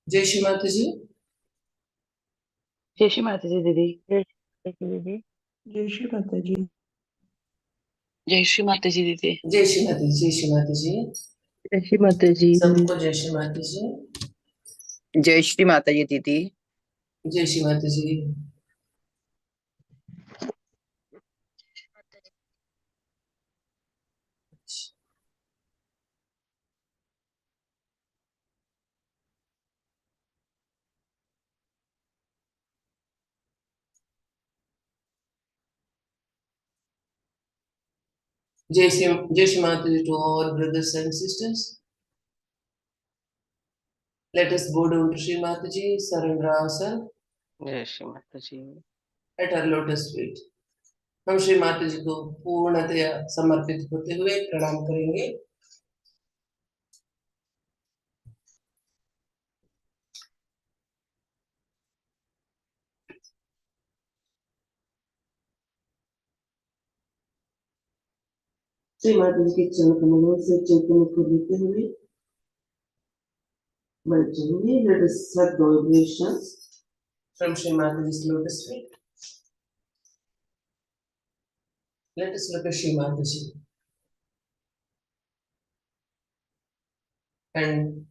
जय श्री माता जी। जय श्री माता जी दीदी। जय श्री माता जी दीदी। जय श्री माता जी। जय श्री माता जी दीदी। जय श्री माता जी। जय श्री माता जी। जय श्री माता जी। सबको जय श्री माता जी। जय श्री माता जी दीदी। जय श्री माता जी। जय श्री माता जी to all brothers and sisters. Let us bow down to Shri Mataji, surrender ourselves जय श्री माता जी। at her lotus feet. हम श्री माता जी को पूर्णतया समर्पित होते हुए प्रणाम करेंगे। श्री माता जी के चरण कमलों से चैतन्य को लेते हुए बैठ जाएंगे। Let us set the vibrations from Shri Mataji's lotus feet. Let us look at Shri Mataji and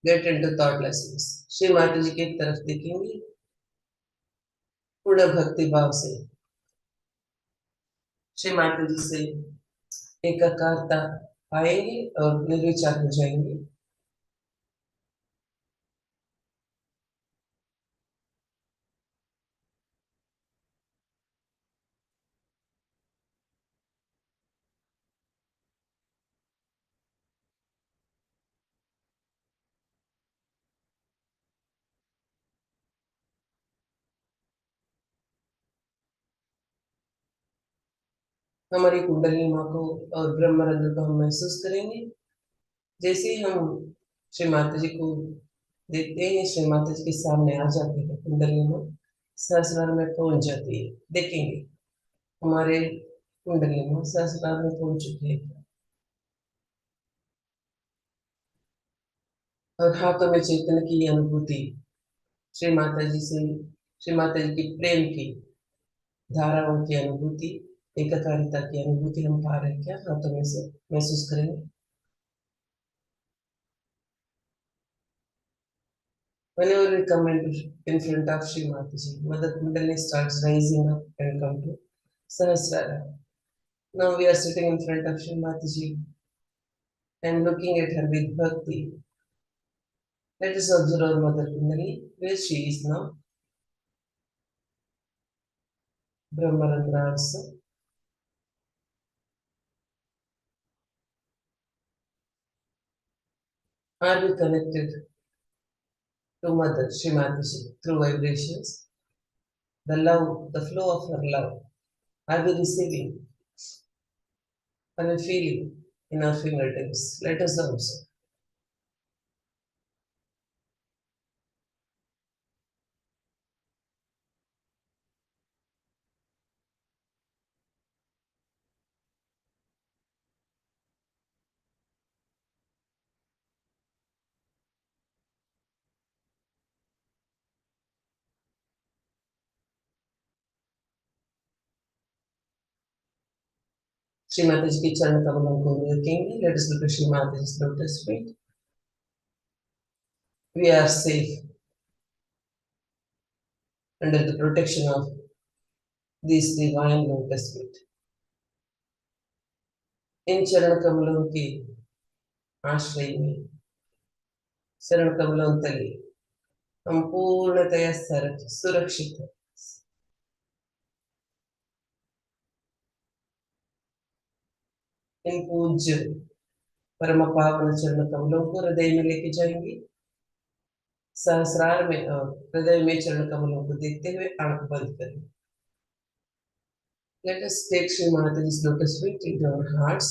get into thought lessons. Shri Mata जी की तरफ देखेंगे पूर्ण भक्ति भाव से। श्री माता जी से एकाकारता पाएंगे और निर्विचार हो जाएंगे। हमारी कुंडली माँ को और ब्रह्मरंध्र को हम महसूस करेंगे। जैसे ही हम श्री माता जी को देखते हैं, श्री माता जी के सामने आ जाते हैं, कुंडली माँ सहस्रार में पहुंच जाती है। देखेंगे हमारे कुंडली माँ सहस्रार में पहुंच चुकी है और हाथों में चेतन की अनुभूति, श्री माता जी से श्री माता जी की प्रेम की धाराओं की अनुभूति, एकाकारिता की अनुभूति हम पा रहे हैं क्या? हाथों में से महसूस करेंगे। Whenever we come in front of Shri Mataji, Mother Kundalini starts rising up and come to Sahasrara. Now we are sitting in front of Shri Mataji and looking at her with bhakti. Let us observe our Mother Kundalini, where she is now. Brahmarandra also. Are we connected to Mother Shri Mataji through vibrations? The love, the flow of her love. Are we receiving? Are we feeling in our fingertips? Let us observe. Shri Mata जी के चरण कमलों को देखेंगे। Let us look at Shri Mataji's lotus feet. We are safe under the protection of these divine lotus feet. इन चरण कमलों के आश्रय में, चरण कमलों तले हम पूर्णतया सुरक्षित हैं। इन पूज्य परम पावन चरण कमलों को हृदय में लेके जाएंगे। सहस्रार में और हृदय में चरण कमलों को देखते हुए आंख बंद करें। Let us take Shri Mataji's lotus feet into our hearts.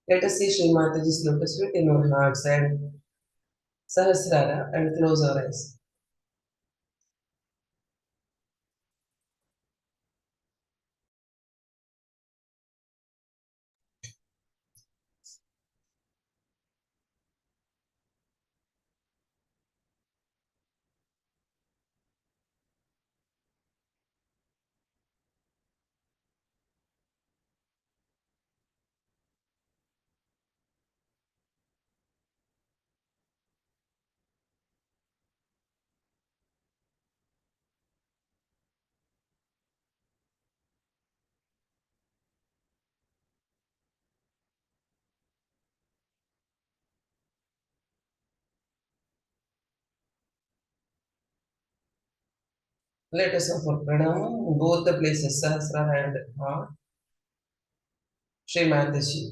Let us see Shri Mataji's lotus feet in our hearts and Sahasrara and close our eyes. Let us offer pranam in both the places, Sahasrara and heart. Shri Mataji.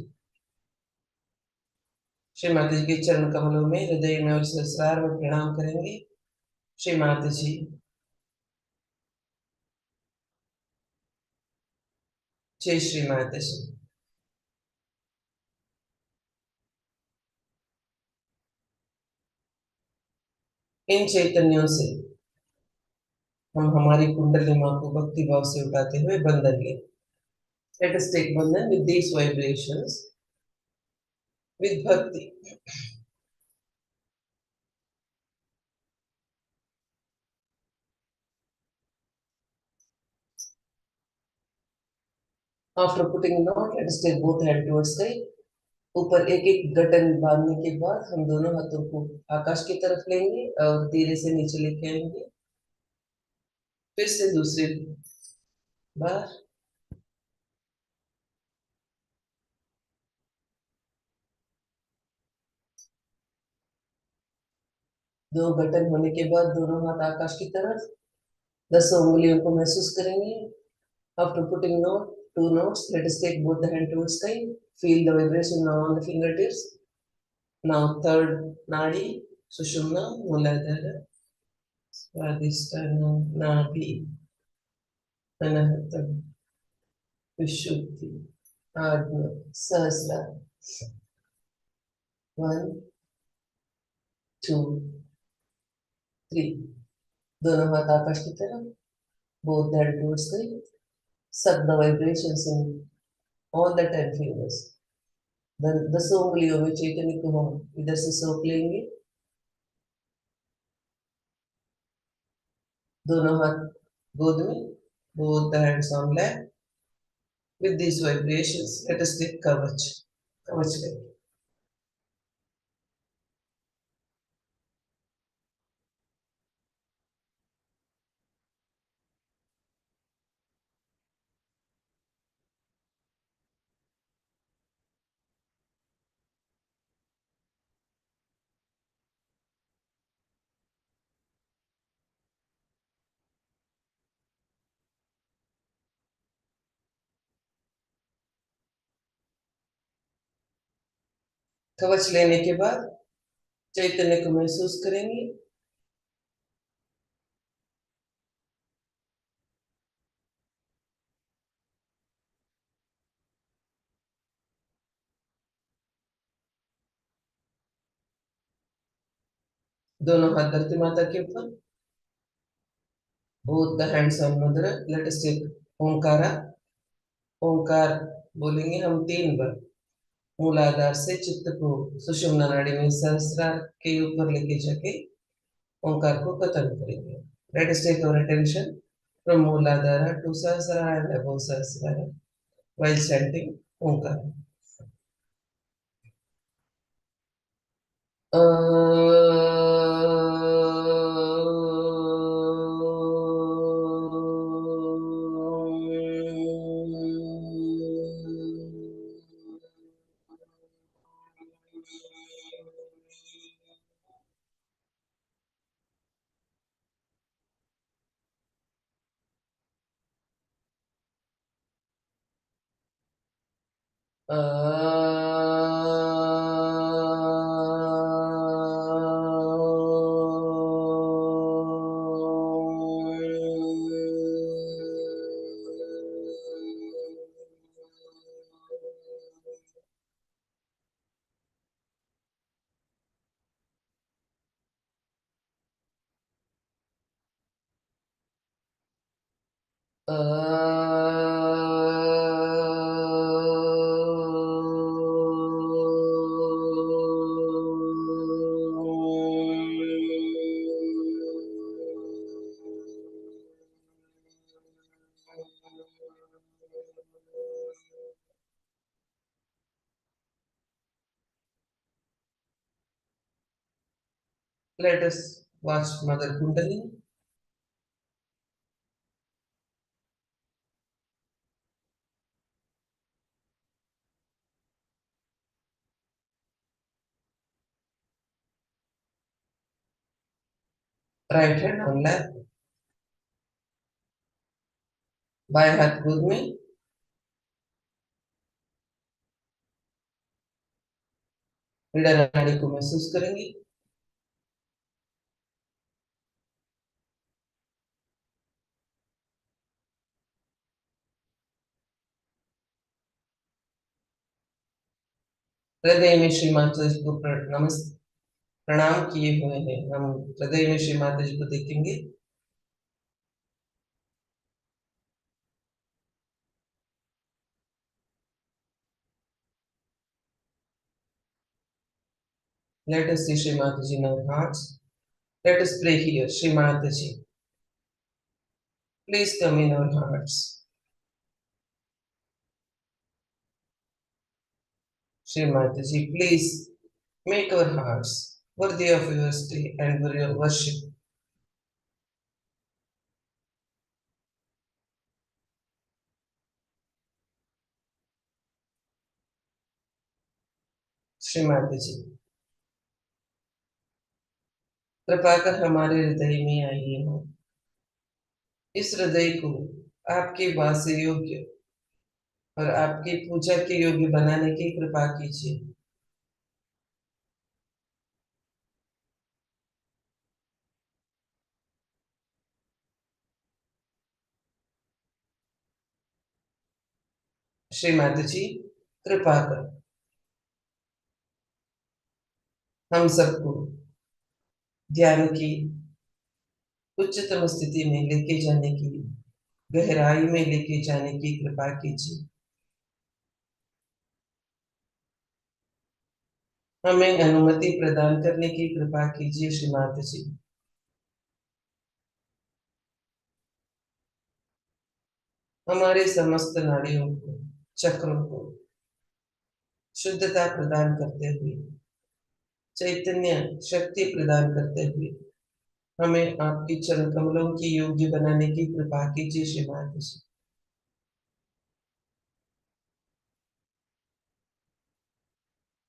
Shri Mata जी के चरण कमलों में हृदय में और सहस्रार में प्रणाम करेंगे। श्री माता जी। जय श्री माता जी। इन चैतन्यों से हम हमारी कुंडली माँ को भक्ति भाव से उठाते हुए बंधन लें। Let us take बंधन with these vibrations with bhakti. After putting a knot, let us take both hands towards sky. ऊपर एक एक गठन बांधने के बाद हम दोनों हाथों को आकाश की तरफ लेंगे और धीरे से नीचे लेके आएंगे। फिर से दूसरी बार। दो गठन होने के बाद दोनों हाथ आकाश की तरफ 10 उंगलियों को महसूस करेंगे। After putting knot, 2 knots, let us take both the hand towards sky. Feel the vibration now on the fingertips. Now third nadi, Sushumna, Muladhara, Swadhisthana, Nabhi, Anahata, Vishuddhi, Agna, Sahasra. 1, 2, 3. दोनों हाथ आकाश की तरफ, both the hand towards sky. Suck the vibrations in all the 10 fingers. 10 उंगलियों में चैतन्य को हम इधर से सोख लेंगे। दोनों हाथ गोद में, both the hands on lap. With these vibrations, let us take kavach. Kavach लेंगे। कवच लेने के बाद चैतन्य को महसूस करेंगे। दोनों हाथ धरती माता के ऊपर, both the hands on mudra. Let us take Omkara. ओंकार बोलेंगे हम 3 बार। मूलाधार से चित्त को सुषुम्ना नाड़ी में सहस्रार के ऊपर लेके जाके ओंकार को खत्म करेंगे। Let us take our attention from Mooladhara to Sahasrara and above Sahasrara while chanting Onkar. Let us watch Mother Kundalini. Right hand on lap. बाएं हाथ गोद में, रीढ़ नाड़ी को महसूस करेंगे। हृदय में श्री माता जी को प्रणाम किए हुए हैं। हम हृदय में श्री माता जी को देखेंगे। Let us see Shri Mataji in our hearts. Let us pray here. Shri Mataji, please come in our hearts. Shri Mataji, please make our hearts worthy of your stay and for your worship. Shri Mataji, कृपा कर हमारे हृदय में आइए हो। इस हृदय को आपके वास योग्य और आपकी पूजा के योग्य बनाने की कृपा कीजिए। श्री माताजी, कृपा कर हम सबको ध्यान की उच्चतम स्थिति में लेके जाने की, गहराई में लेके जाने की कृपा कीजिए। हमें अनुमति प्रदान करने की कृपा कीजिए श्री माताजी। हमारे समस्त नाड़ियों को, चक्रों को शुद्धता प्रदान करते हुए, चैतन्य शक्ति प्रदान करते हुए हमें आपकी चरण कमलों की योग्य बनाने की कृपा कीजिए श्री माताजी।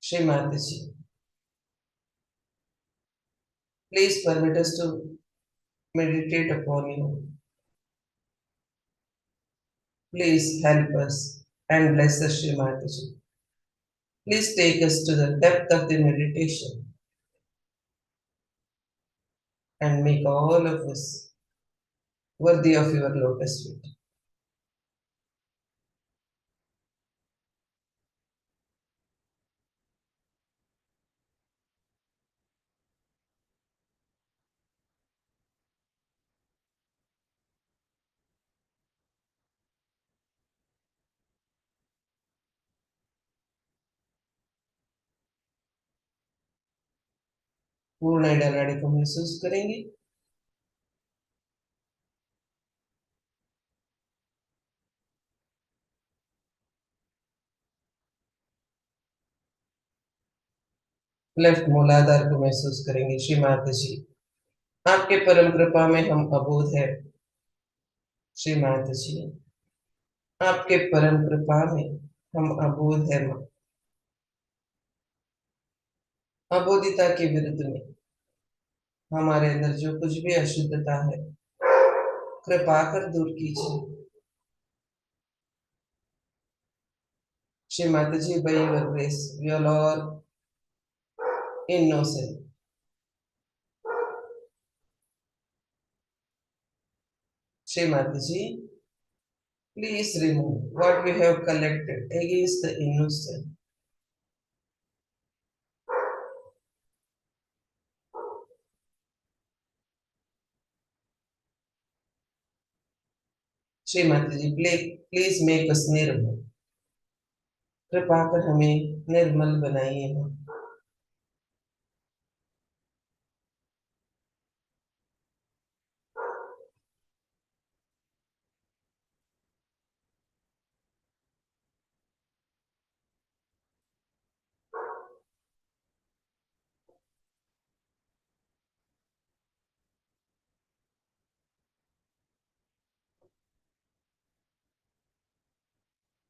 श्री माताजी, please permit us to meditate upon you. Please help us and bless us, Shri Mataji. Please take us to the depth of the meditation and make all of us worthy of your lotus feet. पूर्ण ईडा नाड़ी को महसूस करेंगे। Left मूलाधार को महसूस करेंगे। श्री माताजी, आपके परम कृपा में हम अबोध है। श्री माताजी, आपके परम कृपा में हम अबोध है। अबोधिता के विरुद्ध में हमारे अंदर जो कुछ भी अशुद्धता है, कृपा कर दूर कीजिए। श्री माताजी, by your grace we are all innocent. Shri Mataji, please remove what we have collected against the innocent. Shri Mataji, please make us निर्मल। कृपा कर हमें निर्मल बनाइए।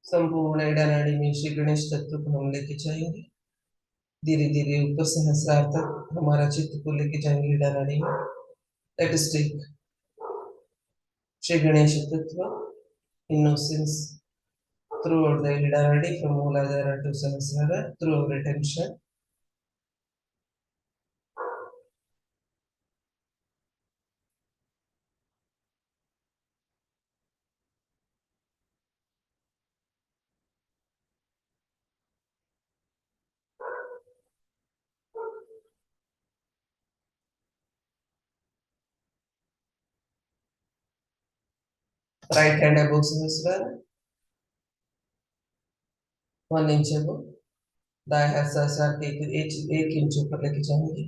संपूर्ण ईडा नाड़ी में श्री गणेश तत्व को हम लेके जाएंगे। धीरे धीरे ऊपर सहस्रार तक हमारा चित्त को लेके जाएंगे ईडा नाड़ी में। Let us take Shri Ganesh tattva innocence throughout the Ida from Mooladhara to Sahasrara through our attention. Right hand above Sahasrara, 1 inch above. दाएं हाथ सहस्रार के 1 इंच ऊपर लेके जाएंगे.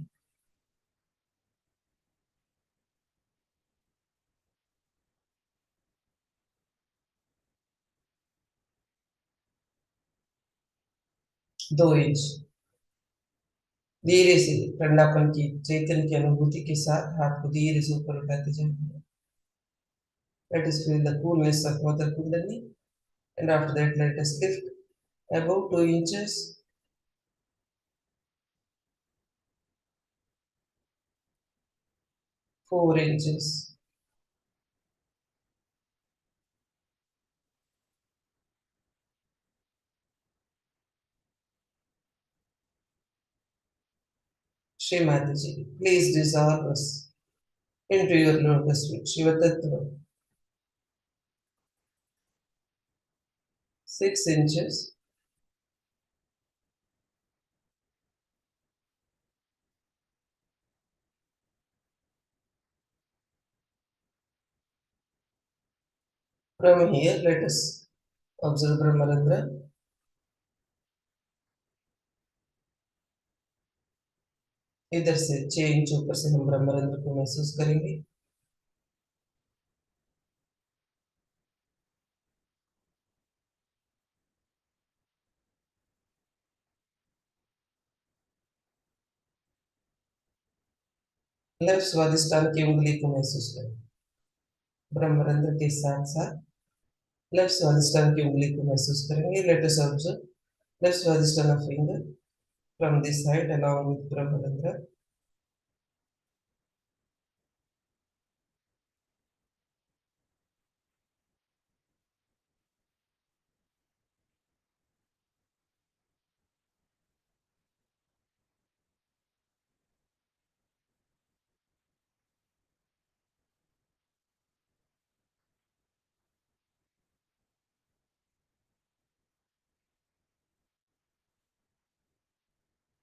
दो इंच धीरे से ठंडापन की चैतन्य की अनुभूति के साथ हाथ को धीरे से ऊपर उठाते जाएंगे. Let us feel the coolness of Mother Kundalini, and after that let us lift above 2 inches. 4 inches. Shri Mataji, please dissolve us into your lotus feet. Shiva Tattva. 6 inches. From here, let us observe Brahmarandra. इधर से 6 inch ऊपर से हम ब्रह्मरंध्र को महसूस करेंगे. Left Swadhisthana की उंगली को महसूस करें. ब्रह्मरंध्र के साथ साथ लेफ्ट स्वादिष्टान की उंगली को महसूस करेंगे. Let us observe left Swadhisthan of finger from this side along with Brahmarandhra.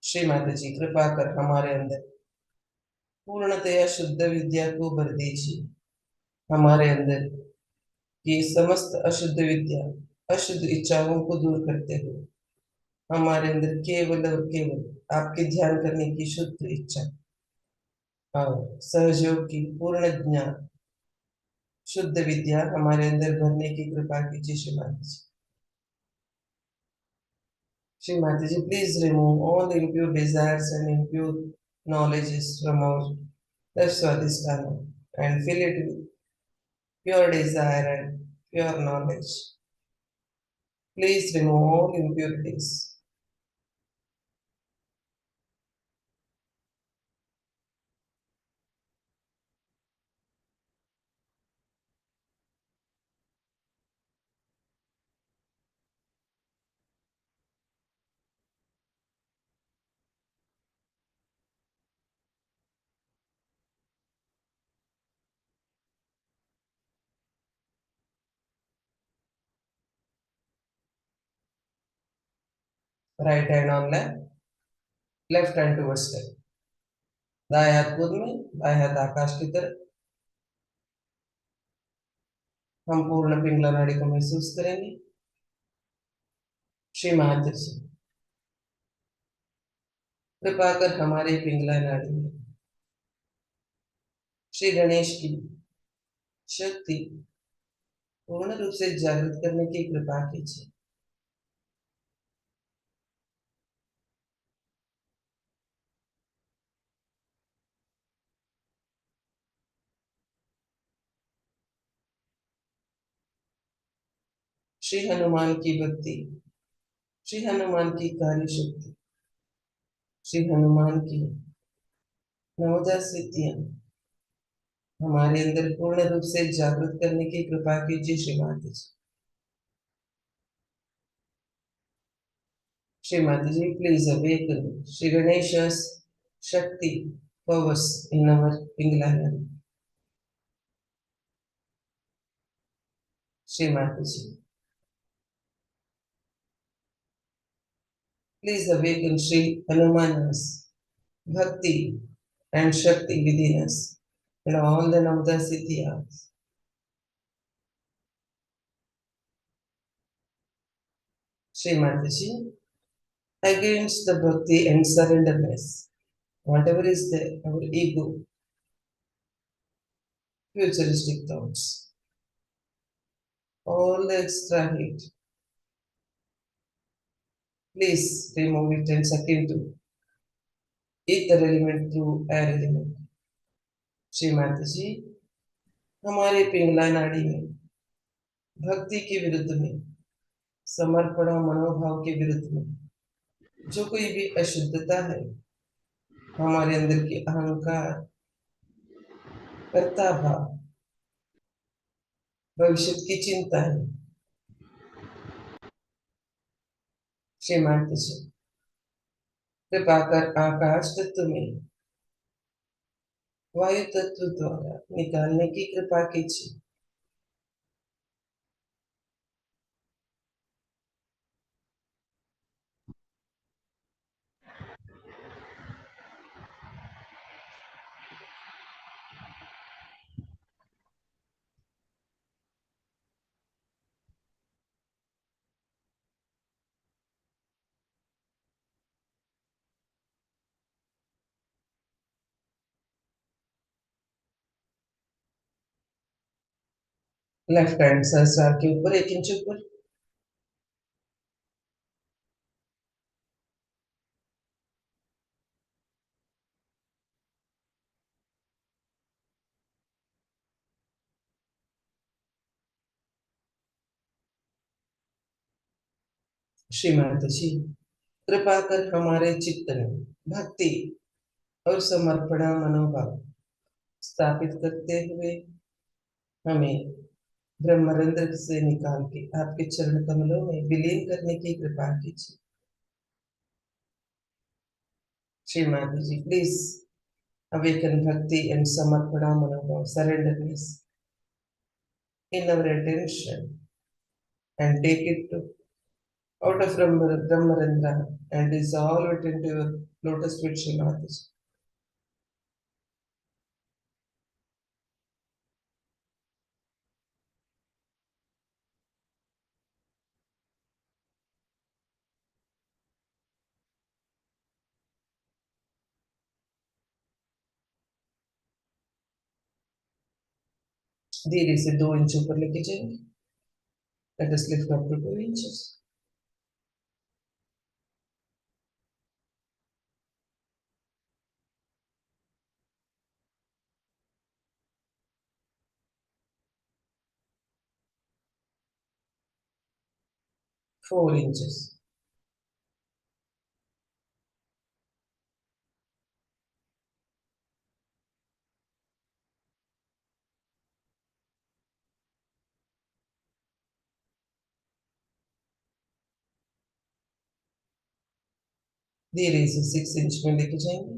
Shri Mata ji, कृपा कर हमारे अंदर पूर्णतया शुद्ध विद्या को भर दीजिए. हमारे अंदर ये समस्त अशुद्ध विद्या, अशुद्ध इच्छाओं को दूर करते हुए हमारे अंदर केवल और केवल आपके ध्यान करने की शुद्ध इच्छा और सहयोग की पूर्ण ज्ञान, शुद्ध विद्या हमारे अंदर भरने की कृपा कीजिए. श्री माता जी. Shri Mataji, please remove all impure desires and impure knowledges from our left Swadhisthana and fill it with pure desire and pure knowledge. Please remove all impurities. Right hand on left, left hand towards left. दाएं हाथ गोद में, बाएं हाथ आकाश की तरफ. हम पूर्ण पिंगला नाड़ी को महसूस करेंगे. श्री माताजी, कृपा कर हमारे पिंगला नाड़ी में श्री गणेश की शक्ति पूर्ण रूप से जागृत करने की कृपा कीजिए. श्री हनुमान की भक्ति, श्री हनुमान की कार्य शक्ति, श्री हनुमान की नवोदय सिद्धियां हमारे अंदर पूर्ण रूप से जागृत करने की कृपा कीजिए. श्री माता जी. Srimati ji, please awaken Sri Ganesha's Shakti powers in our Pingala. Srimati ji, please awaken Sri Hanuman's Bhakti and Shakti within us and all the Navda Siddhiyas. Srimati ji, against the Bhakti and surrenderness, whatever is there, our ego, futuristic thoughts, all the extra hate, please remove it and suck into ether element through air element. Shrimati जी, हमारे पिंगला नाड़ी में भक्ति के विरुद्ध में, समर्पण मनोभाव के विरुद्ध में जो कोई भी अशुद्धता है, हमारे अंदर की अहंकार, कर्ता भाव, भविष्य की चिंता है, श्रीमती जी, कृपा कर आकाश तत्व में वायु तत्व द्वारा निकालने की कृपा कीजिए। लेफ्ट हैंड सहस्रार के ऊपर 1 इंच ऊपर, 'श्रीमती जी, कृपा कर हमारे चित्त में भक्ति और समर्पण मनोभाव स्थापित करते हुए हमें ब्रह्मरंध्र से निकाल के आपके चरण कमलों में विलीन करने की कृपा कीजिए। श्रीमती जी, please awaken bhakti and samarpana manobhav, surrenderness in our attention and take it to out of Brahmarandra and dissolve it into your lotus feet, Srimati ji. धीरे से 2 इंच ऊपर लेके जाएंगे। Let us lift up to 2 inches. Four inches. धीरे से 6 inch में लेके जाएंगे।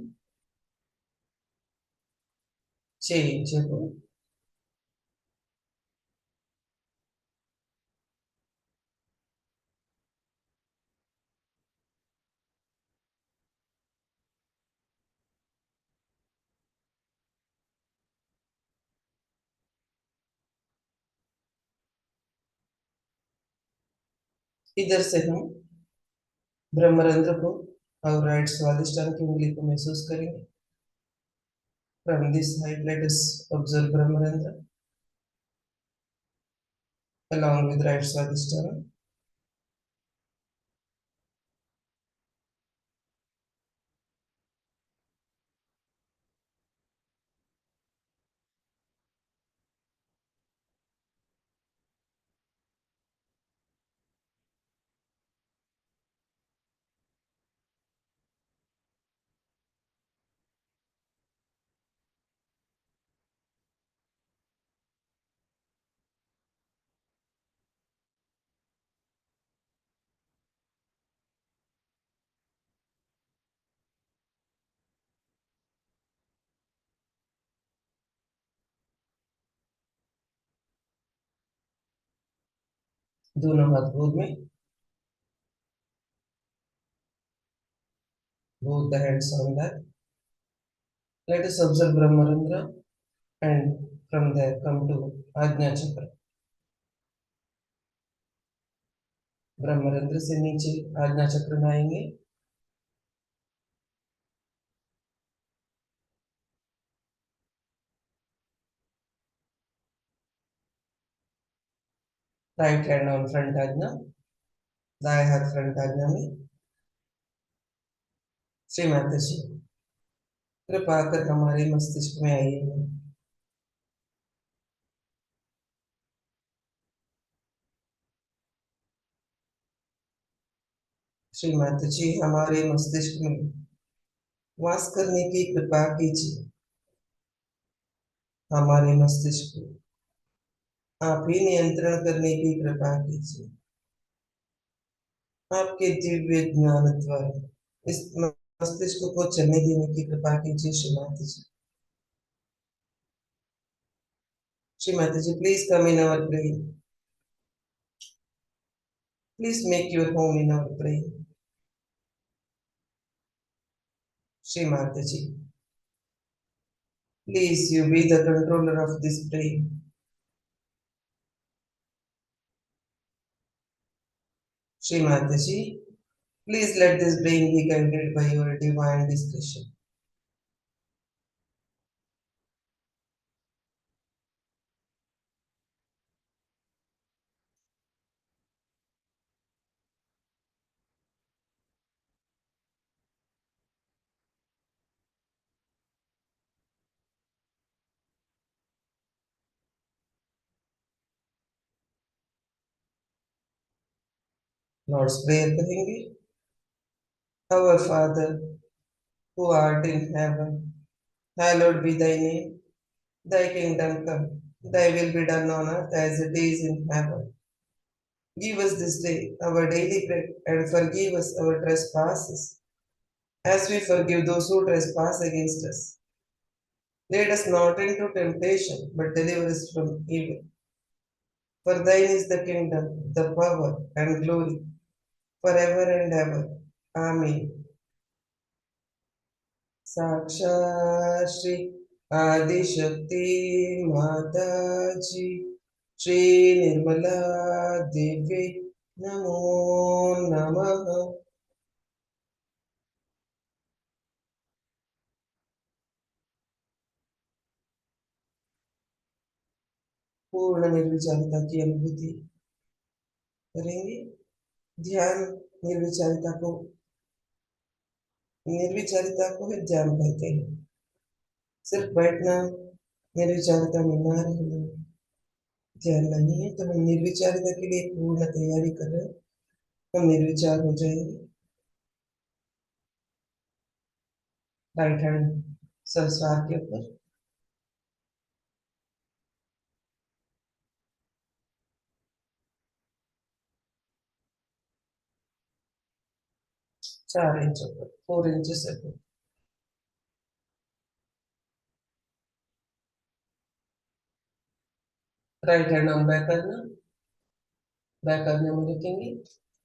6 इंच को इधर से हम ब्रह्मरंध्र को और राइट स्वादिष्टान की उंगली को महसूस करेंगे। From this height, let us observe Brahmarandra along with right Swadhisthana. दोनों हाथ गोद में, both the hands on that. Let us observe Brahmarandra and from there come to Ajna Chakra. ब्रह्मरंध्र से नीचे आज्ञा चक्र में आएंगे। राइट हैंड ऑन फ्रंट आज्ञा, दाएं हाथ फ्रंट आज्ञा में। श्री माता जी कृपा कर हमारे मस्तिष्क में आइए। श्री माता जी हमारे मस्तिष्क में वास करने की कृपा कीजिए। हमारे मस्तिष्क को आप ही नियंत्रण करने की कृपा कीजिए। आपके दिव्य ज्ञान द्वारा इस मस्तिष्क को चलने देने की कृपा कीजिए। Shri Mata ji, Shri Mata ji please come in our brain, please make your home in our brain. Shri Mata ji please you be the controller of this brain. Shri Mataji, please let this brain be guided by your divine discretion. Lord's Prayer करेंगे। Our Father, who art in heaven, hallowed be thy name. Thy kingdom come, thy will be done on earth as it is in heaven. Give us this day our daily bread and forgive us our trespasses, as we forgive those who trespass against us. Lead us not into temptation, but deliver us from evil. For thine is the kingdom, the power, and glory, forever and ever. Amen. साक्षात् श्री आदिशक्ति माता जी श्री निर्मला देवी नमो नमः। पूर्ण निर्विचारिता की अनुभूति करेंगे। ध्यान निर्विचारिता को ही ध्यान कहते हैं। सिर्फ बैठना, निर्विचारिता में ना रहना ध्यान नहीं है। तो हम निर्विचारिता के लिए पूर्ण तैयारी कर रहे हैं। हम निर्विचार हो जाएंगे। राइट हैंड संसार के ऊपर, 4 इंच ऊपर, 4 इंच ऊपर। राइट हैंड ऑन बैक करना, बैक करने में रखेंगे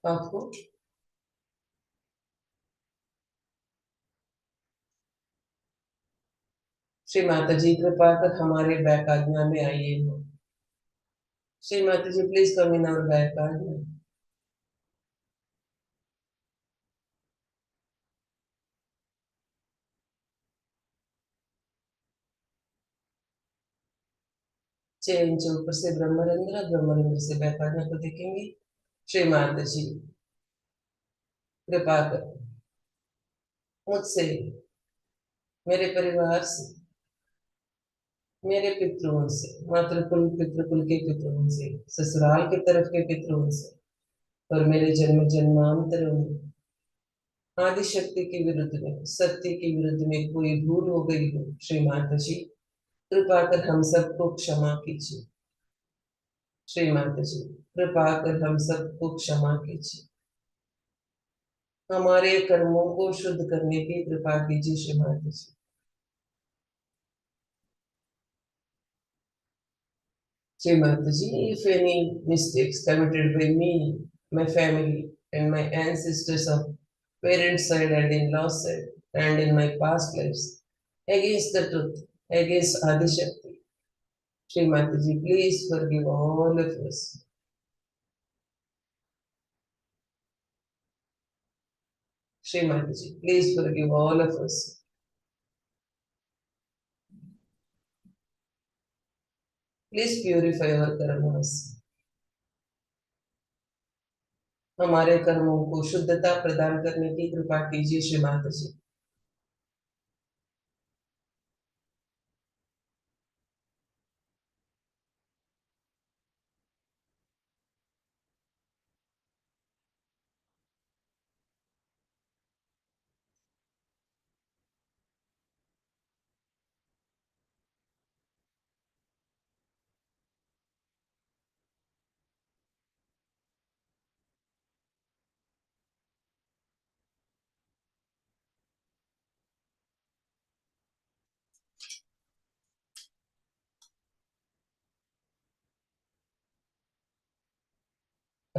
हाथ को। श्री माता जी कृपा कर हमारे बैक आज्ञा में आइए हो। Shri Mata ji please come in our back Agnya. छह इंच ऊपर से ब्रह्मरंध्र, ब्रह्मरंध्र से बैक आज्ञा को देखेंगे। श्री माता जी कृपा कर मुझसे, मेरे परिवार से, मेरे पितरों से, मातृकुल पितृकुल के पितरों से, ससुराल की तरफ के पितरों से और मेरे जन्म जन्मांतरों में आदि शक्ति के विरुद्ध में, सत्य के विरुद्ध में कोई भूल हो गई हो। श्री माता जी कृपा कर हम सबको क्षमा कीजिए। श्री माता जी कृपा कर हम सबको क्षमा कीजिए। हमारे कर्मों को शुद्ध करने की कृपा कीजिए। श्री माता जी Shri Mataji, if any mistakes committed by me, my family, and my ancestors of parents' side and in-laws side, and in my past lives, against the truth, against Adishakti, Shri Mataji, please forgive all of us. Shri Mataji, please forgive all of us. Please purify our karmas. हमारे कर्मों को शुद्धता प्रदान करने की कृपा कीजिए श्री माताजी.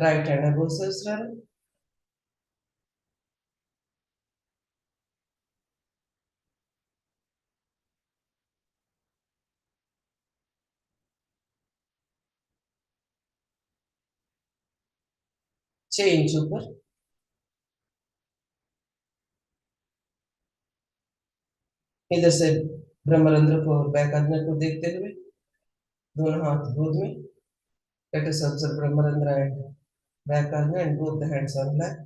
Right hand above Sahasrara. Change ऊपर. इधर से ब्रह्मरंध्र को बैक आज्ञा को देखते हुए दोनों हाथ गोद में. Let us observe Brahmarandra and back ajna and both the hands on back.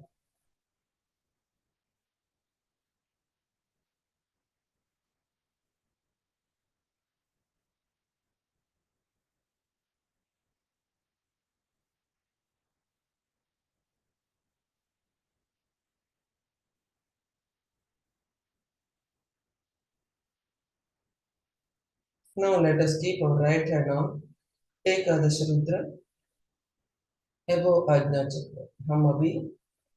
Now let us keep our right hand on Ekadash Rudra above Ajna Chakra. हम अभी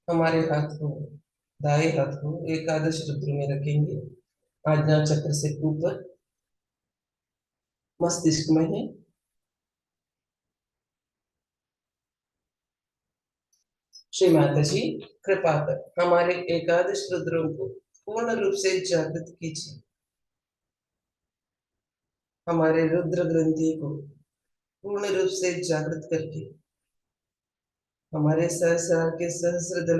हमारे हाथ को दाएं हाथ को एकादश रुद्र में रखेंगे. आज्ञा चक्र से ऊपर मस्तिष्क में है. श्री माता जी कृपा कर हमारे एकादश रुद्रों को पूर्ण रूप से जागृत कीजिए. हमारे रुद्र ग्रंथि को पूर्ण रूप से जागृत करके हमारे सहस्रार के सहस्रदल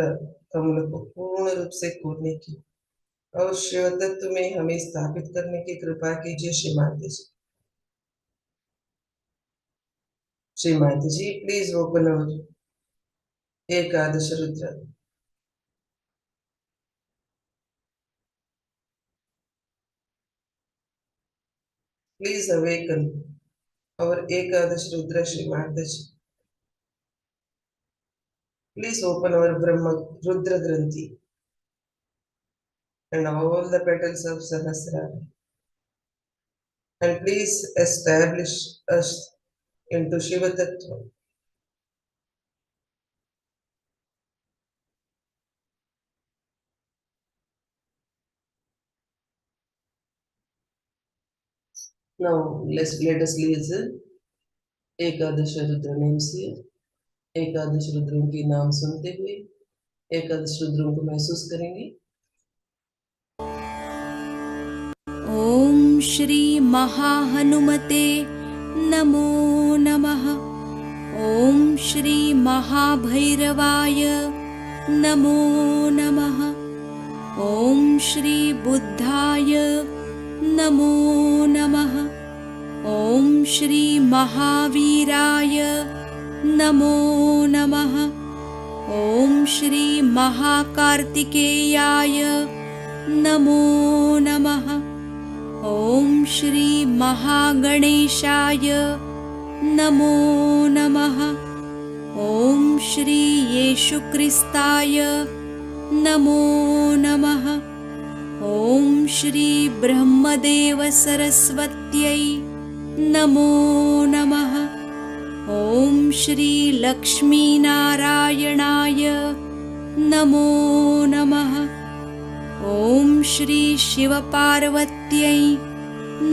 कमल को पूर्ण रूप से खोलने की और शिव तत्व में हमें स्थापित करने की कृपा कीजिए श्री माता जी. श्री माता जी प्लीज ओपन अवर एकादश Rudra. Please awaken our Ekadash Rudra Shri Mataji. Please open our Brahma Rudra Granthi and all the petals of Sahasrara. And please establish us into Shiva Tattva. Now let us listen Ekadash Rudra names here. एकादश रुद्रों के नाम सुनते हुए एकादश रुद्रों को महसूस करेंगे. ओम श्री महाहनुमते नमो नमः. ओम श्री महाभैरवाय नमो नमः. ओम श्री बुद्धाय नमो नमः. ओम श्री महावीराय नमो नमः. ओम श्री महाकार्तिकेयाय नमो नमः. ओम श्री महागणेशाय नमो नमः. ओम श्री येशुक्रिस्ताय नमो नमः. ओम श्री ब्रह्मदेव सरस्वत्यै नमो नमः. ओम श्री लक्ष्मीनारायणाय नमो नमः. ओम श्री शिवपार्वत्यै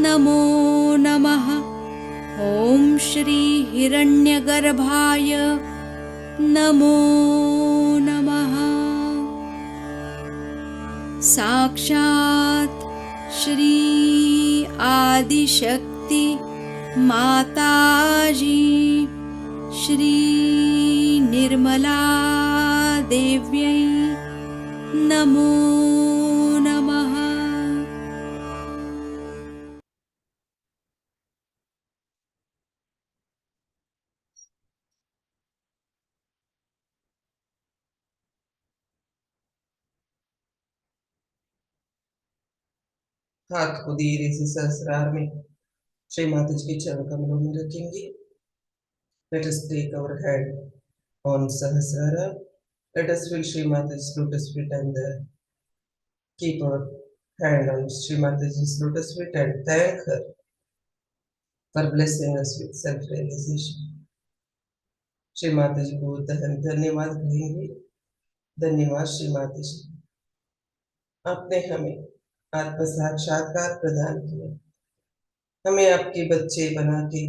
नमो नमः. ॐ श्री हिरण्यगर्भाय नमो नमः। साक्षात् श्री आदिशक्ति माताजी श्री निर्मला देव्यै नमो नमः। हाथ को धीरे से सहस्रार में श्री माता जी के चरण कमलों में रखेंगे। Let us take our hand on Sahasrara. Let us feel Shri Mataji's lotus feet and keep our hand on Shri Mataji's lotus feet and thank her for blessing us with self-realization. Shri Mata जी को धन्यवाद कहेंगे। धन्यवाद श्री माता जी, आपने हमें आत्म साक्षात्कार प्रदान किया, हमें आपके बच्चे बना के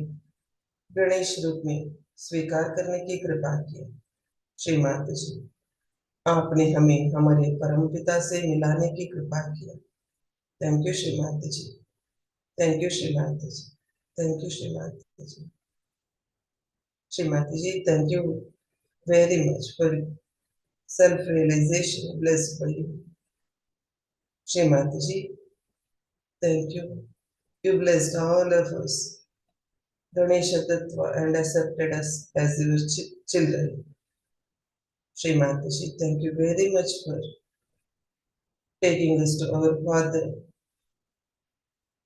गणेश रूप में स्वीकार करने की कृपा की। श्री माता जी, आपने हमें हमारे परम पिता से मिलाने की कृपा किया। Thank you Shri Mata ji, thank you Shri Mata ji, thank you Shri Mata ji. Shri Mata ji, thank you very much for self-realization blessed by you. Shri Mataji, thank you. You blessed all of us, Ganesha Tattva, and accepted us as your children. Shri Mataji, thank you very much for taking us to our Father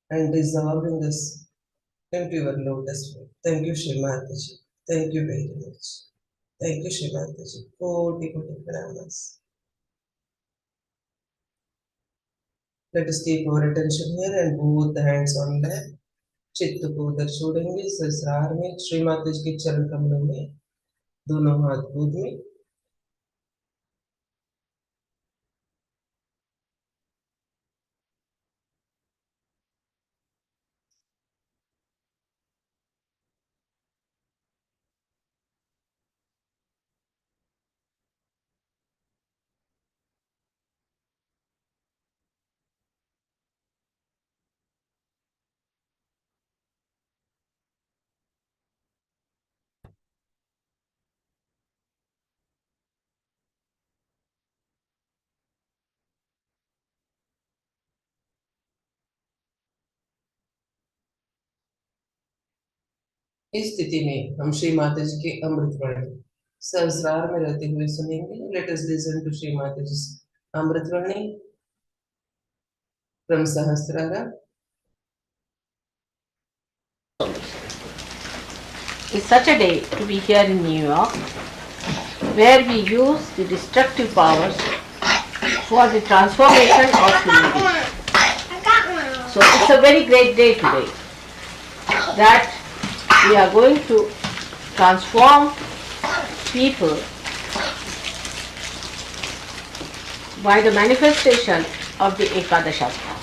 and dissolving us into your lotus feet. Thank you, Shri Mataji. Thank you very much. Thank you, Shri Mataji. Koti pranamas. Let us keep our attention here and both the hands on lap. चित्त को उधर छोड़ेंगे। सहस्रार में श्री माता जी के चरण कमलों में दोनों हाथ गोद में। इस स्थिति में हम श्री माता जी के अमृत वाणी सहस्रार में रहते हुए सुनेंगे। Let us listen to Shri Mata ji amrit vani from Sahasrara. It's such a day to be here in New York, where we use the destructive powers for the transformation of humanity. So it's a very great day today that we are going to transform people by the manifestation of the Ekadashastra.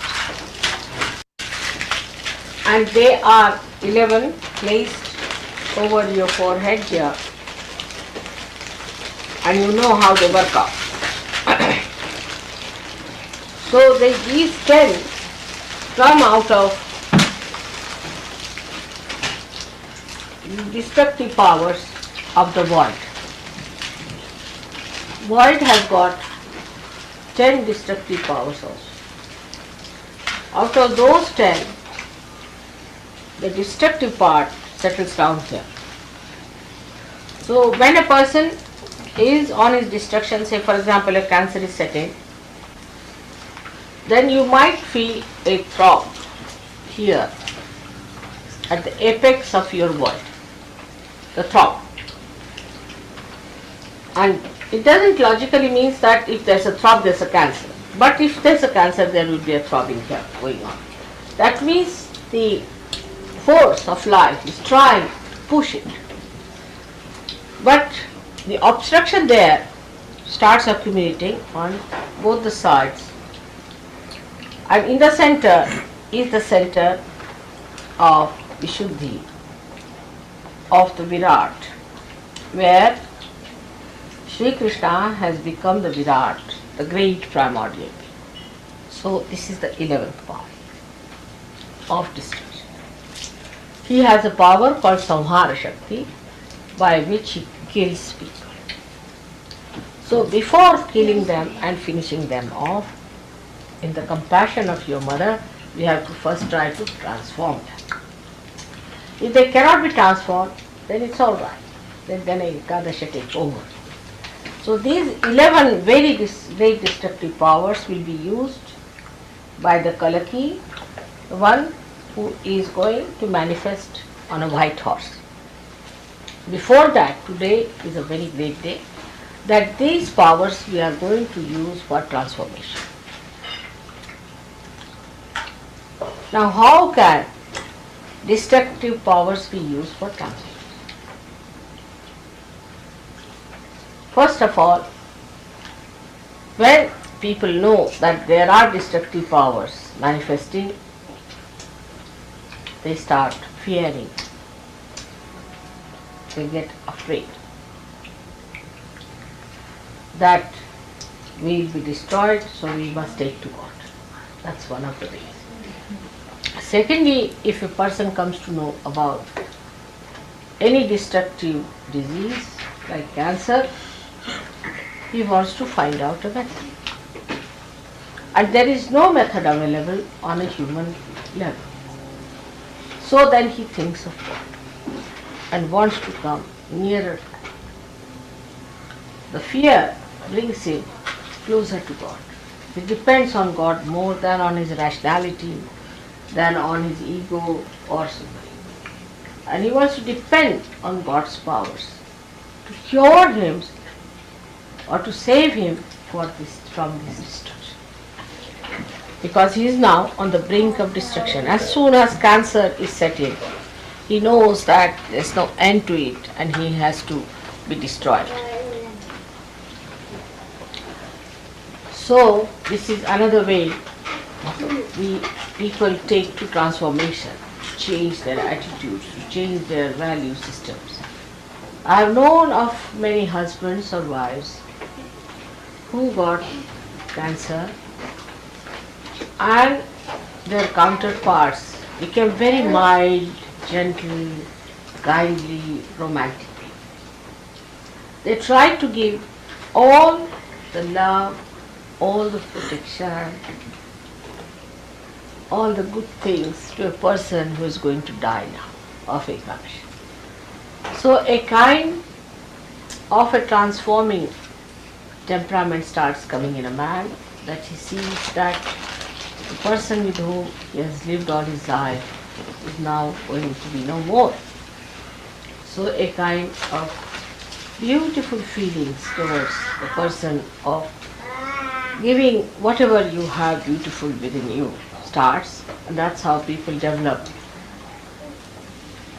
And they are 11 placed over your forehead here, and you know how they work out. So these 10 come out of destructive powers of the void. Void has got 10 destructive powers also. Out of those 10, the destructive part settles down here. So when a person is on his destruction, say for example a cancer is setting, then you might feel a throb here at the apex of your void, the throb. And it doesn't logically means that if there's a throb there's a cancer. But if there's a cancer there will be a throbbing here going on. That means the force of life is trying to push it. But the obstruction there starts accumulating on both the sides. And in the center is the center of Vishuddhi, of the Virat, where Sri Krishna has become the Virat, the great primordial. So this is the 11th power of destruction. He has a power called Samhara Shakti, by which he kills people. So before killing them and finishing them off, in the compassion of your mother, we have to first try to transform them. If they cannot be transformed, then it's all right. Then Ekadasha takes over. So these 11 very great destructive powers will be used by the Kalaki, the one who is going to manifest on a white horse. Before that, today is a very great day, that these powers we are going to use for transformation. Now, how can destructive powers be used for transformation? First of all, when people know that there are destructive powers manifesting, they start fearing. They get afraid that we will be destroyed, so we must take to God. That's one of the ways. Secondly, if a person comes to know about any destructive disease like cancer, he wants to find out a method. And there is no method available on a human level. So then he thinks of God and wants to come nearer. The fear brings him closer to God. He depends on God more than on his rationality, than on his ego or something. And he wants to depend on God's powers to cure him or to save him from this destruction. Because he is now on the brink of destruction. As soon as cancer is set in, he knows that there is no end to it and he has to be destroyed. So this is another way people take to transformation, to change their attitudes, to change their value systems. I have known of many husbands or wives who got cancer and their counterparts became very mild, gentle, kindly, romantic. They tried to give all the love, all the protection, all the good things to a person who is going to die now of Ekadashi. So a kind of a transforming temperament starts coming in a man, that he sees that the person with whom he has lived all his life is now going to be no more. So a kind of beautiful feelings towards the person of giving whatever you have beautiful within you starts, and that's how people develop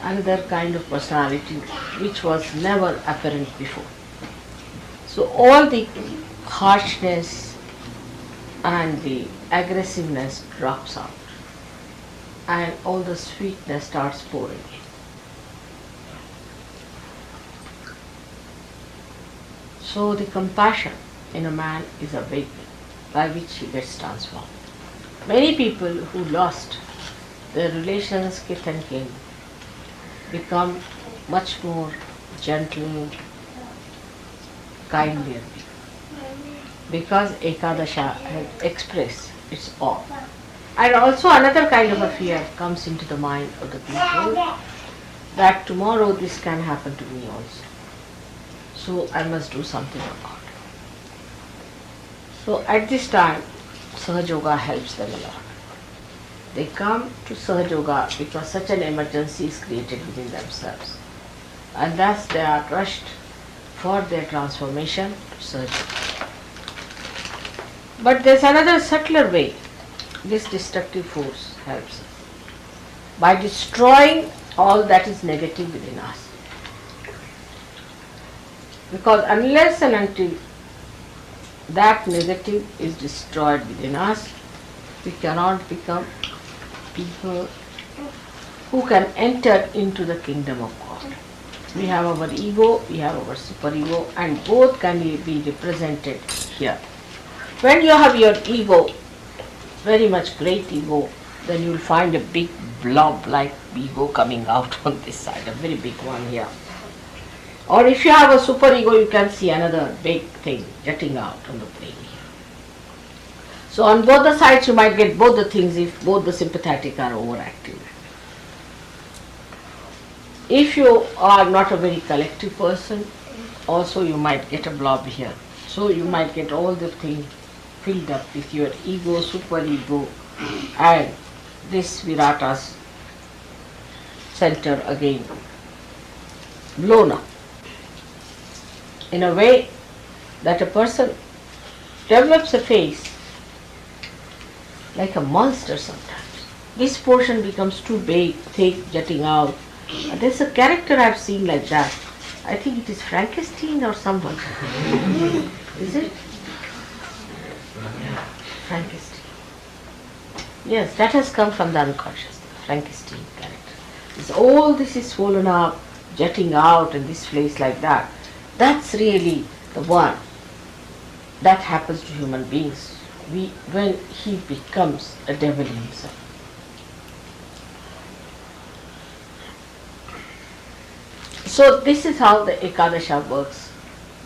another kind of personality which was never apparent before. So all the harshness and the aggressiveness drops out and all the sweetness starts pouring in. So the compassion in a man is awakened, by which he gets transformed. Many people who lost their relations, kith and kin, become much more gentle, kindlier people, because Ekadasha has expressed its awe. And also another kind of a fear comes into the mind of the people, that tomorrow this can happen to me also. So I must do something about it. So at this time, Sahaja Yoga helps them a lot. They come to Sahaja Yoga because such an emergency is created within themselves. And thus they are rushed for their transformation to Sahaja Yoga. But there's another subtler way this destructive force helps us, by destroying all that is negative within us. Because unless and until that negative is destroyed within us, we cannot become people who can enter into the kingdom of God. We have our ego, we have our superego, and both can be represented here. When you have your ego, very much great ego, then you will find a big blob like ego coming out on this side, a very big one here. Or if you have a superego, you can see another big thing jutting out on the plane here. So on both the sides you might get both the things if both the sympathetic are overactive. If you are not a very collective person, also you might get a blob here. So you might get all the things filled up with your ego, superego, and this Virata's center again blown up in a way that a person develops a face like a monster sometimes. This portion becomes too big, thick, jutting out. There's a character I've seen like that. I think it is Frankenstein or someone. Is it? Yeah, Frankenstein. Yes, that has come from the unconscious, Frankenstein character. All this is swollen up, jutting out in this place like that. That's really the one that happens to human beings when he becomes a devil himself. So this is how the Ekadasha works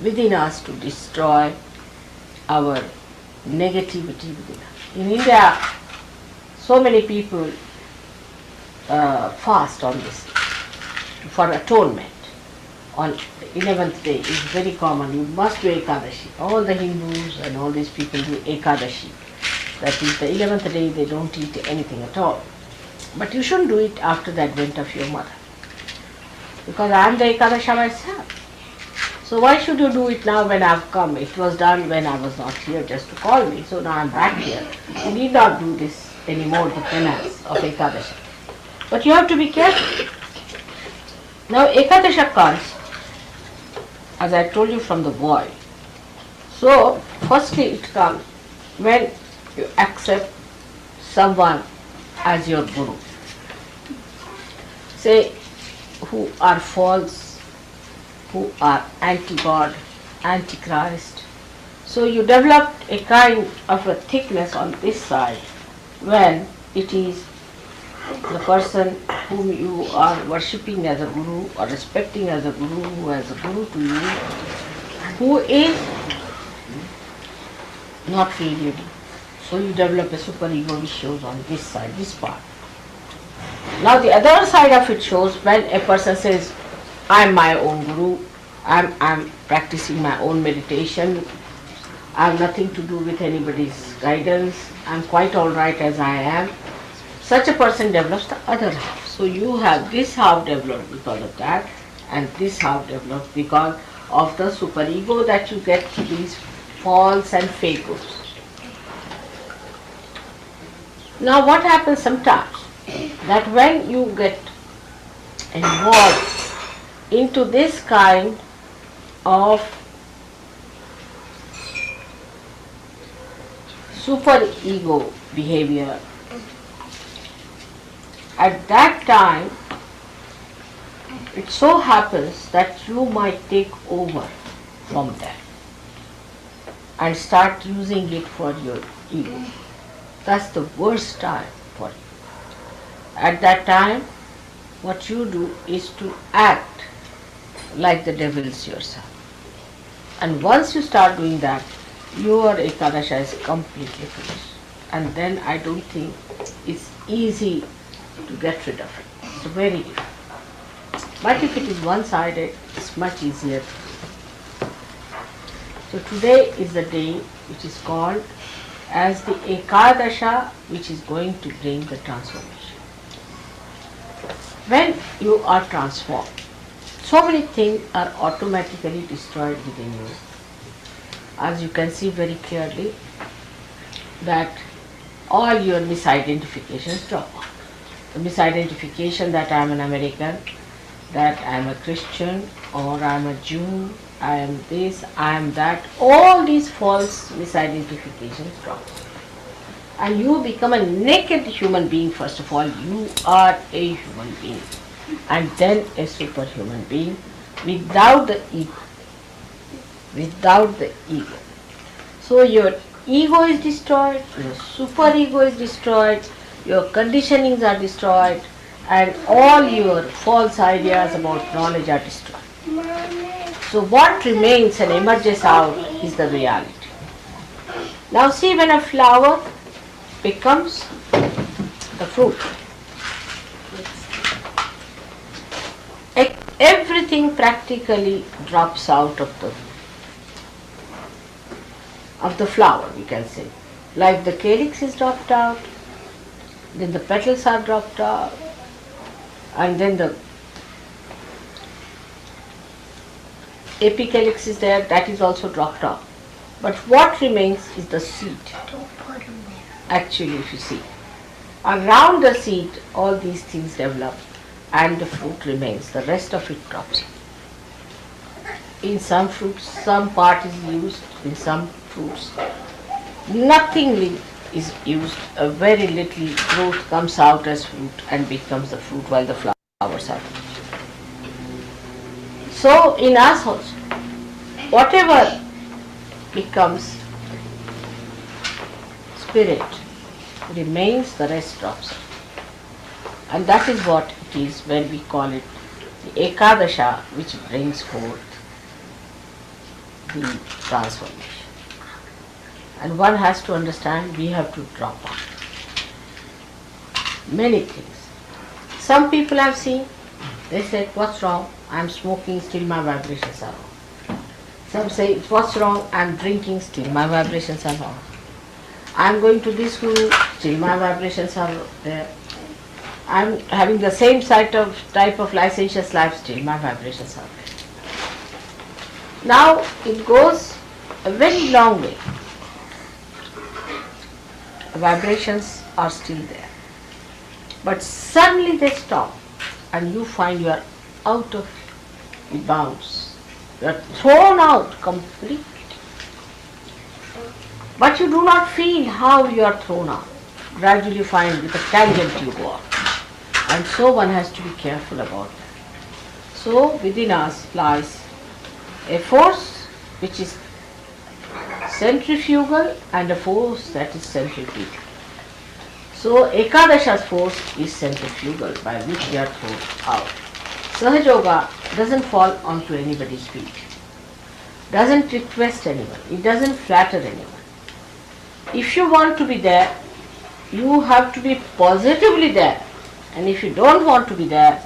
within us to destroy our negativity within us. In India, so many people fast on this for atonement. On the 11th day is very common. You must do Ekadashi. All the Hindus and all these people do Ekadashi. That is the 11th day they don't eat anything at all. But you shouldn't do it after the advent of your mother. Because I am the Ekadasha myself. So why should you do it now when I have come? It was done when I was not here just to call me. So now I am back here. You need not do this anymore, the penance of Ekadasha. But you have to be careful. Now Ekadasha comes, as I told you, from the void. So firstly it comes when you accept someone as your guru. Say, who are false, who are anti-God, anti-Christ. So you develop a kind of a thickness on this side when it is the person whom you are worshipping as a guru or respecting as a guru, who is a guru to you, who is not really. So you develop a superego which shows on this side, this part. Now the other side of it shows when a person says, I am my own guru, I am practicing my own meditation, I have nothing to do with anybody's guidance, I am quite alright as I am. Such a person develops the other half. So you have this half developed because of that, and this half developed because of the superego that you get these false and fake gurus. Now what happens sometimes, that when you get involved into this kind of superego behavior, at that time it so happens that you might take over from them and start using it for your ego. That's the worst time for you. At that time, what you do is to act like the devils yourself. And once you start doing that, your Ekadasha is completely finished. And then I don't think it's easy to get rid of it. It's very difficult. But if it is one-sided, it's much easier to do. So today is the day which is called as the Ekadasha, which is going to bring the transformation. When you are transformed, so many things are automatically destroyed within you. As you can see very clearly, that all your misidentifications drop off. The misidentification that I am an American, that I am a Christian, or I am a Jew, I am this, I am that, all these false misidentifications drop off. And you become a naked human being. First of all, you are a human being, and then a superhuman being, without the ego. Without the ego. So your ego is destroyed, your superego is destroyed, your conditionings are destroyed, and all your false ideas about knowledge are destroyed. So what remains and emerges out is the reality. Now see, when a flower becomes the fruit, everything practically drops out of the flower, we can say. Like the calyx is dropped out, then the petals are dropped out, and then the apicalyx is there, that is also dropped out. But what remains is the seed. Actually, if you see, around the seed all these things develop and the fruit remains, the rest of it drops. In some fruits some part is used, in some fruits nothing is used, a very little growth comes out as fruit and becomes the fruit while the flowers are. So in us also, whatever becomes spirit remains, the rest drops. And that is what it is when we call it the Ekadasha, which brings forth the transformation. And one has to understand, we have to drop out many things. Some people I've seen, they say, what's wrong? I'm smoking, still my vibrations are wrong. Some say, what's wrong? I'm drinking, still my vibrations are wrong. I'm going to this guru, still my vibrations are there. I'm having the same type of licentious life, still my vibrations are there. Now it goes a very long way. Vibrations are still there. But suddenly they stop and you find you are out of the bounds. You are thrown out completely. But you do not feel how you are thrown out. Gradually you find with a tangent you go out. And so one has to be careful about that. So within us lies a force which is centrifugal and a force that is centripetal. So Ekadasha's force is centrifugal, by which we are thrown out. Sahaja Yoga doesn't fall onto anybody's feet, doesn't request anyone, it doesn't flatter anyone. If you want to be there, you have to be positively there. And if you don't want to be there,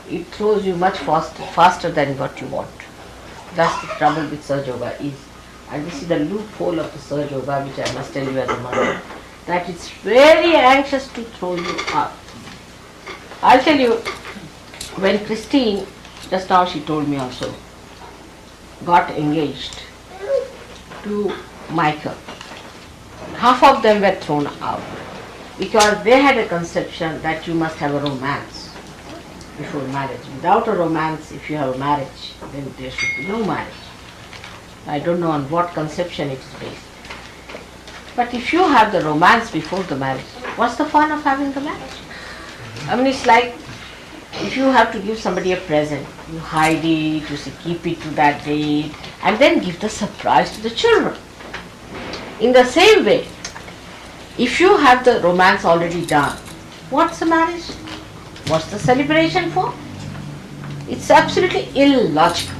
it throws you much faster than what you want. That's the trouble with Sahaja Yoga is. And this is the loophole of the Sahaja Yoga, which I must tell you as a mother, that it's very anxious to throw you out. I'll tell you, when Christine, just now she told me also, got engaged to Michael, half of them were thrown out because they had a conception that you must have a romance before marriage. Without a romance, if you have a marriage, then there should be no marriage. I don't know on what conception it is based. But if you have the romance before the marriage, what's the fun of having the marriage? I mean, it's like if you have to give somebody a present, you hide it, you say keep it to that date, and then give the surprise to the children. In the same way, if you have the romance already done, what's the marriage? What's the celebration for? It's absolutely illogical.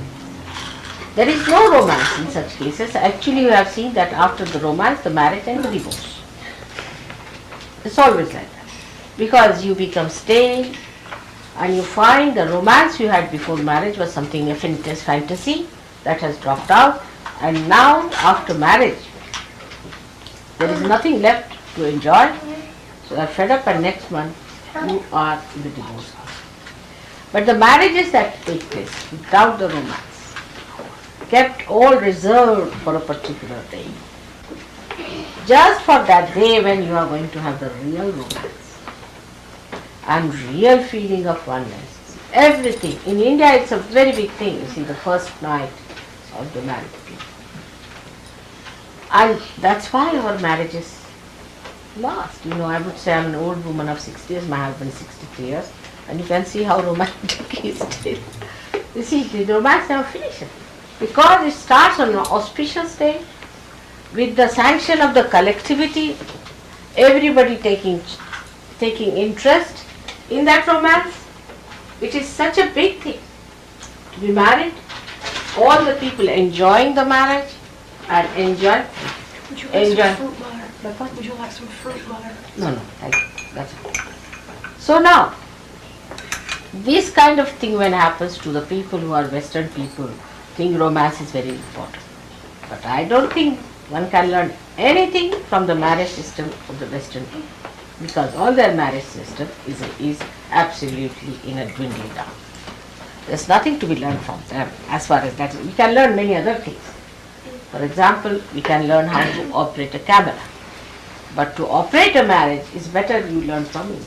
There is no romance in such cases. Actually, you have seen that after the romance, the marriage and the divorce. It's always like that. Because you become stale and you find the romance you had before marriage was something, a fantasy that has dropped out, and now after marriage, there is nothing left to enjoy. So you are fed up, and next month you are in the divorce house. But the marriages that take place without the romance, kept all reserved for a particular day, just for that day when you are going to have the real romance and real feeling of oneness. Everything. In India it's a very big thing, you see, the first night of the marriage. And that's why our marriages last. You know, I would say I'm an old woman of 60 years, my husband 63 years, and you can see how romantic he is still. You see, the romance never finishes because it starts on an auspicious day with the sanction of the collectivity, everybody taking interest in that romance. It is such a big thing to be married, all the people enjoying the marriage and enjoy. Would you like Enjoy. some fruit butter? Would you like some fruit butter? No, thank you. That's okay. So now, this kind of thing when happens to the people who are Western people, think romance is very important. But I don't think one can learn anything from the marriage system of the Western people, because all their marriage system is absolutely in a dwindling down. There's nothing to be learned from them as far as that. We can learn many other things. For example, we can learn how to operate a camera. But to operate a marriage is better you learn from India.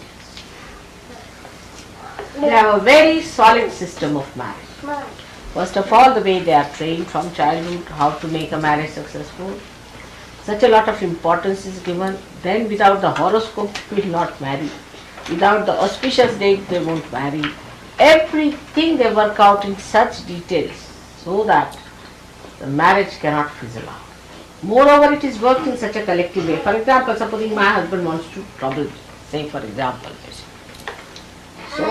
They have a very solid system of marriage. First of all, the way they are trained from childhood, how to make a marriage successful. Such a lot of importance is given. Then without the horoscope, they will not marry. Without the auspicious date, they won't marry. Everything they work out in such details so that the marriage cannot fizzle out. Moreover, it is worked in such a collective way. For example, supposing my husband wants to trouble me, say for example, so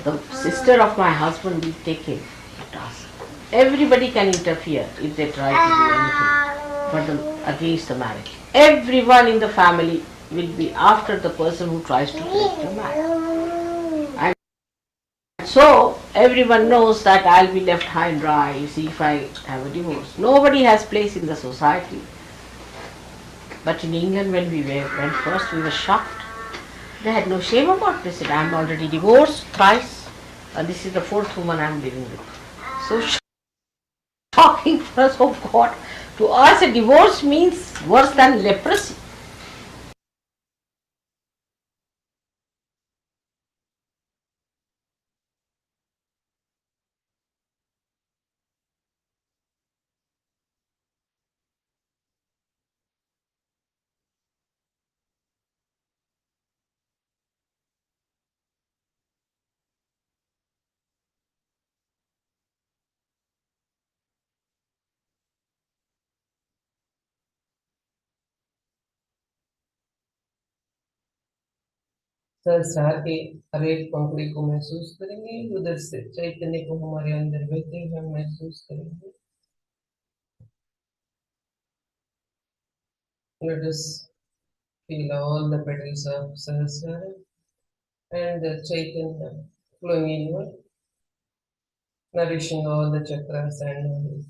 the sister of my husband will take him to task. Everybody can interfere if they try to do anything against the marriage. Everyone in the family will be after the person who tries to break the marriage. And so everyone knows that I'll be left high and dry, you see, if I have a divorce. Nobody has place in the society. But in England when we went first, we were shocked. They had no shame about it. They said, I'm already divorced thrice, and this is the fourth woman I'm living with. So shocking for us, oh God. To us, a divorce means worse than leprosy. संसार के हर एक पंखुड़ी को महसूस करेंगे, उधर से चैतन्य को हमारे अंदर बहते हुए हम महसूस करेंगे. Let us feel all the petals of Sahasrara and the Chaitanya flowing inward, nourishing all the chakras and nerves.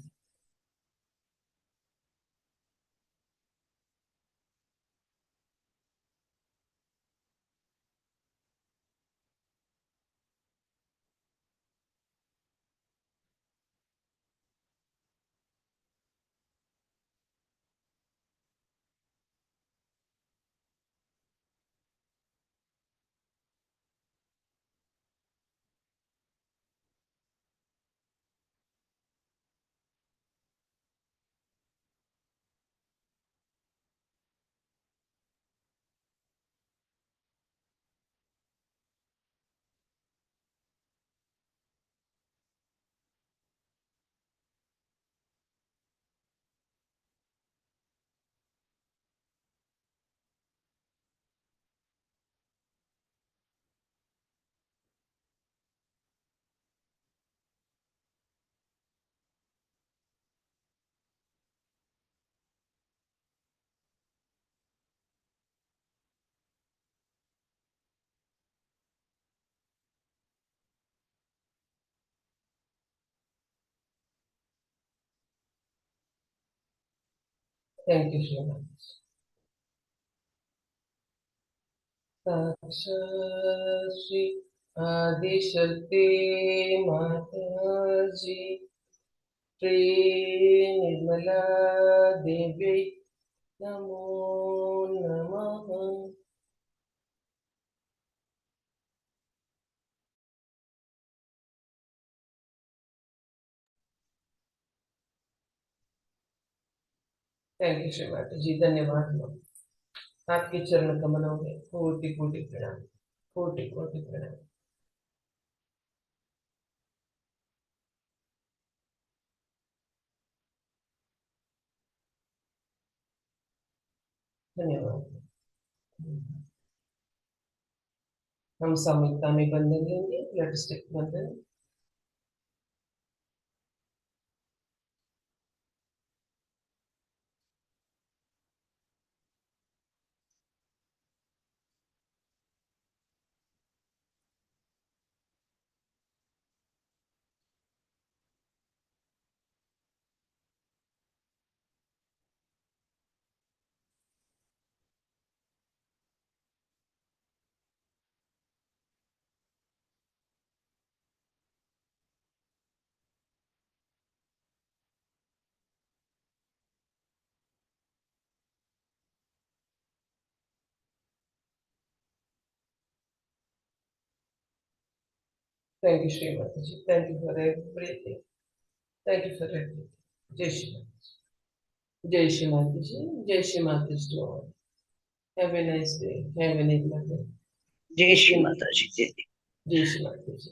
Thank you so much. साक्षात् श्री आदिशक्ति माताजी श्री निर्मला देवी नमो नमः. थैंक यू श्री माता जी, धन्यवाद माँ. आपके चरण कमलों में कोटि कोटि प्रणाम, कोटि कोटि प्रणाम. धन्यवाद। हम सामूहिकता में बंधन लेंगे, ब्लड स्टिक बंधन। Thank you, Shri Mataji. Thank you for everything. Thank you for everything. Jai Shri Mataji. Jai Shri Mataji. Jai Shri Mataji to all. Have a nice day. Have a nice day. जय श्री माता जी दीदी। Jai Shri Mataji.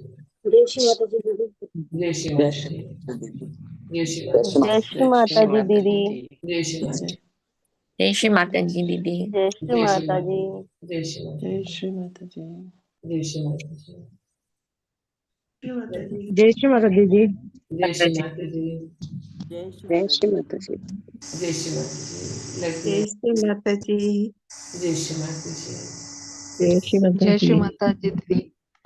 जय श्री माता जी दीदी। Jai Shri जय Shri Mataji. माता दीदी। Jai Shri जय Mataji. Shri Mata जी दीदी। Jai Shri Mataji. जय श्री माता जी दीदी। जय श्री Jai Shri माता जी। Mataji. Jai Shri Mataji. जय श्री माता जी। Jai Shri Mataji. जय श्री माता दीदी। Jai Shri Mataji. जय श्री माता जी। Jai Shri Mataji. Let me. जय श्री माता जी। Jai Shri Mataji. जय श्री माता जय जी। श्री माता जी दीदी।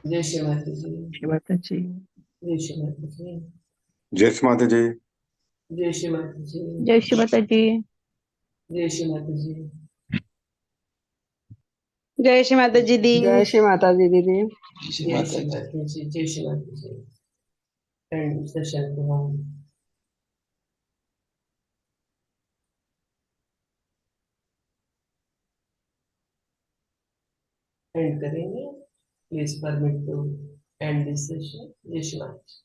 Jai Shri Mataji. Shri Mata जी। Jai Shri Mataji. जय श्री माता जी। Jai Shri Mataji. जय श्री माता जी। Jai Shri Mataji. जय श्री माता जी दी। जय श्री माता जी दीदी। Jai Shri Mataji. Jai Shri Mataji. And session को हम end करेंगे. Please permit to end this session. Jai Shri Mataji.